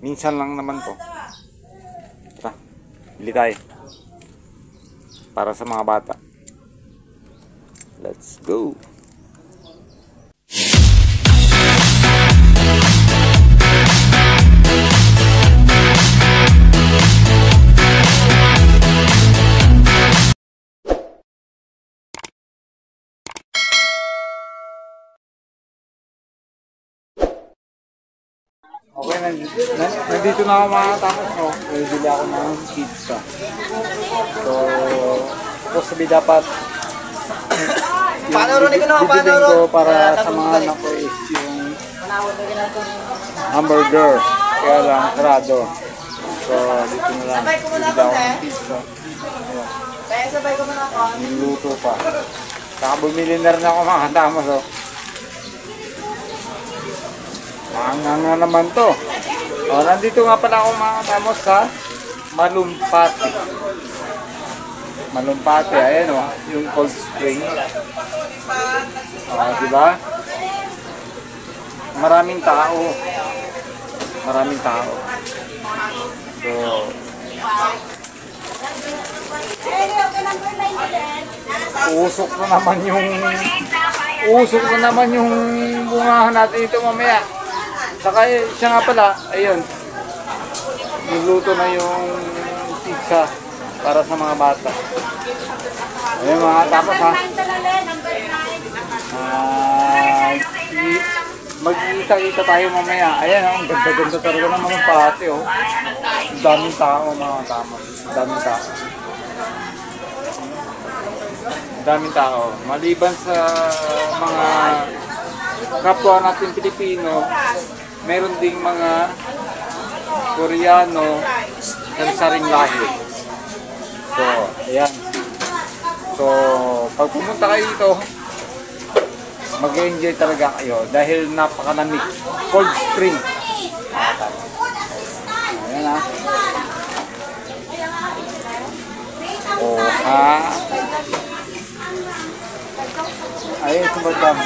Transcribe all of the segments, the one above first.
Minsan lang naman to. Tara, bili tayo. Para sa mga bata. Let's go! Okay, nandito na ako mga tapos, no? Bili ako ng pizza. So, possibly dapat bibilin ko para sa mga anak ko is yung hamburger. Kaya lang, sarado. So, dito na lang. Bili ako ng pizza. Niluto pa. Saka bumili na rin ako mga tamos, oh. Nga naman to. O, nandito nga pala ako mga tamos sa Malumpati. Malumpati, ayan o, yung cold spring. O, diba? Maraming tao. Maraming tao. So, usok na naman yung bungahan natin ito mamaya. Saka siya nga pala, ayun, niluto na yung pizza para sa mga bata. Ayun mga tapos ha. Magkita-kita tayo mamaya. Ayan, ang ganda-ganda talaga ng mga pati. Oh. Daming tao mga tapos. Daming tao. Daming tao. Maliban sa mga kapwa natin Pilipino, meron ding mga Koreano sari-saring lahi. So, ayan. So, pag pumunta kayo dito, mag-enjoy talaga kayo dahil napakalamig. Cold spring. Ayan ha. O ha. Ayun si Madam.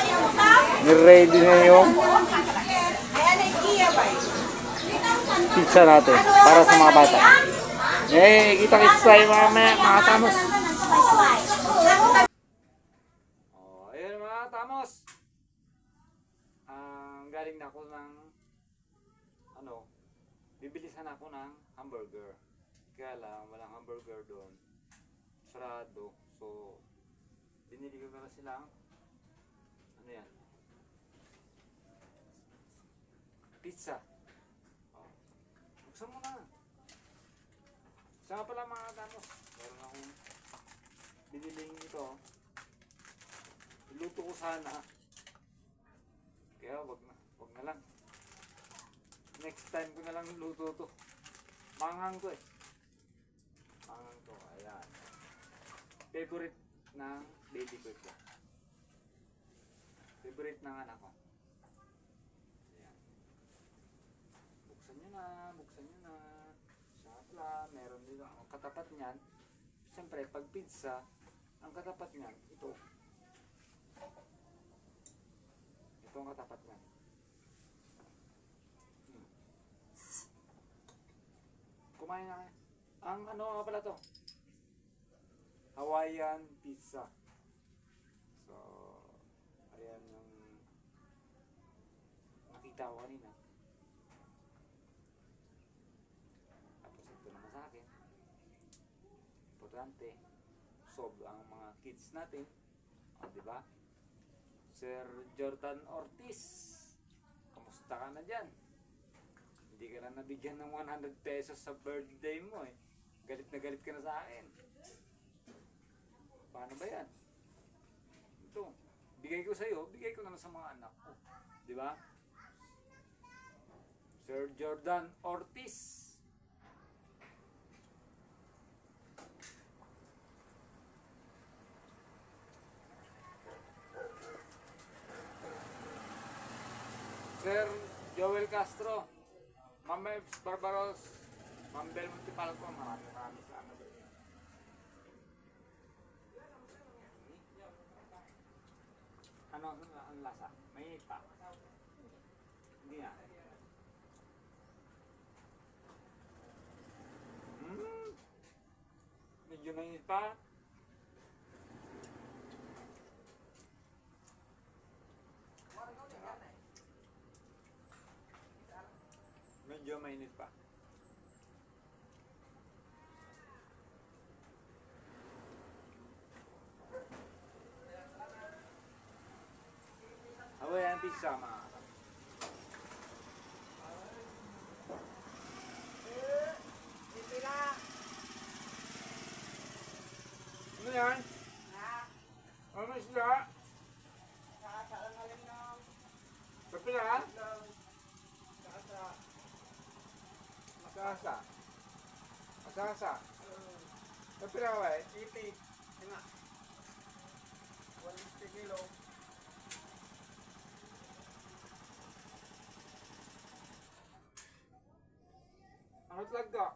Ni-ready na yung pizza natin para sa mga bata. Eh, kita-kits tayo mga tamos. Oh, ayun mga tamos. Galing na ako ng bibilisan ako ng hamburger. Kaya lang, walang hamburger doon. Sarado. So, binili ko na silang yan? Pizza. Oh. Buksan mo na. Saka pala mga tamos, meron akong biniling ito. Iluto ko sana. Kaya wag na lang. Next time ko na lang luto to. Manghang to eh. Manghang to. Ayan. Favorite ng baby ko ito. Favorite ng anak ko. Ayan. Buksan nyo na. Saka meron dito ang katapat niyan. Siyempre, pag pizza, ang katapat niyan, ito. Ito ang katapat niyan. Kumain na kayo. Ang ano nga pala to? Hawaiian pizza. So, ayan yung nakita ko kanina. Tapos ito naman sa akin. Importante. Solve ang mga kids natin. O, diba? Sir Jordan Ortiz. Kamusta ka na dyan? Hindi ka na nabigyan ng 100 pesos sa birthday mo eh. Galit na galit ka na sa akin. Paano ba yan? Ito, bigay ko sa'yo, bigay ko na sa mga anak ko. Di ba? Sir Jordan Ortiz. Sir Joel Castro. Ma'am Mebs Barbaros. Ma'am Bel Montipalco. Maraming salamat. Ano ang lasa? May pa. Hindi na. pa. Medyo mainit pa. Hawaiian pizza mga kata. Ano yan? Ano isda? Kapila? Masasa. Masasa. Kapila ba eh? Iti. Nga. 150 kilo. Ang hatlag ka?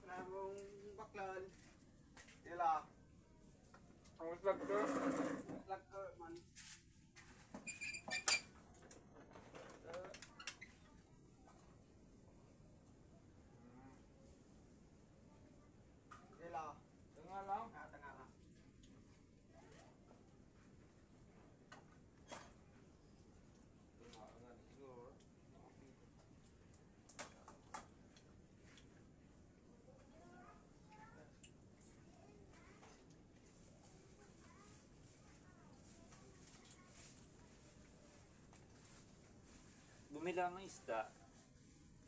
Ramong baklan. Ila. Ang hatlag ka? Lakko man. Ila. Tengah lang. Tengah lang. Bumila ng isda,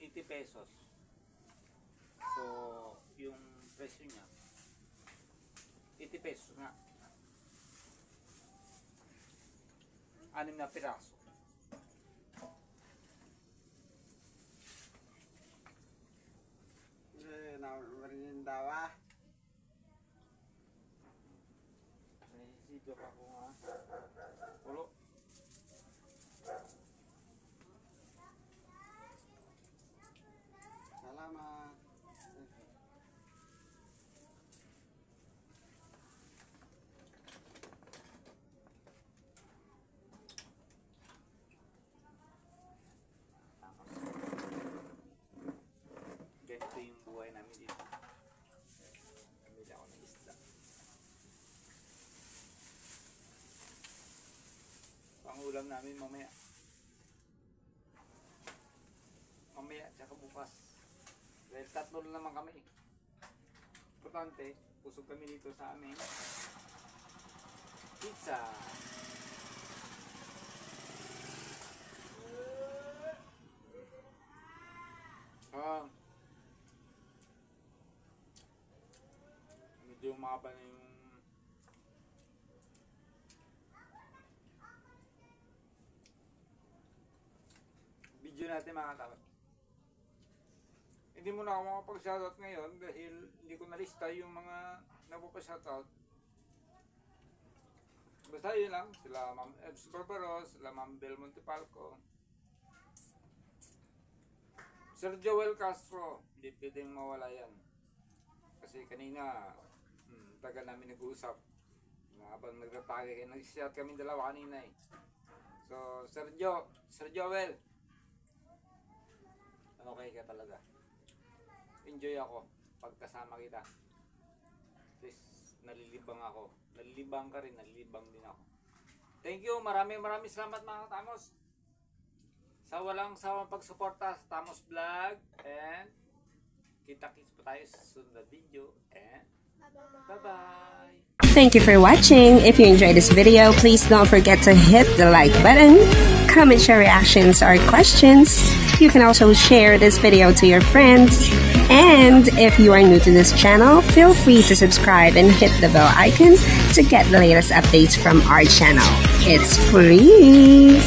80 pesos. So, yung presyo niya, 80 pesos nga. 6 na piraso. Merindawa. Naisisito ako nga. Pulo. Salamat. Ganito yung buhay namin dito. Kamila ako ng isda. Pangulam namin mamaya. Mamaya, tsaka bukas. Dahil 3 na naman kami. Importante, pusog kami dito sa aming pizza. Medyo mahaba na yung video natin mga katawad. Hindi mo na ako makapag-shoutout ngayon dahil hindi ko nalista yung mga napapashoutout. Basta yun lang, sila Ma'am Ebs Barbaros, sila Ma'am Bel Montepalco, Sir Joel Castro, hindi pwedeng mawala yan. Kasi kanina, tagal namin nag-uusap. Habang nagtatagay, nag-shot kami dalawa kanina eh. So, Sir Joel, okay ka talaga. Enjoy ako pagkasama kita. At least nalilibang ako. Nalilibang ka rin, nalilibang din ako. Thank you, maraming salamat mga Tamos. Sa walang sawang pagsuporta sa Tamos Vlog. And kita-kits pa tayo sa susunod na video. And bye-bye. Thank you for watching. If you enjoyed this video, please don't forget to hit the like button, comment your reactions or questions. You can also share this video to your friends. And if you are new to this channel, feel free to subscribe and hit the bell icon to get the latest updates from our channel. It's free.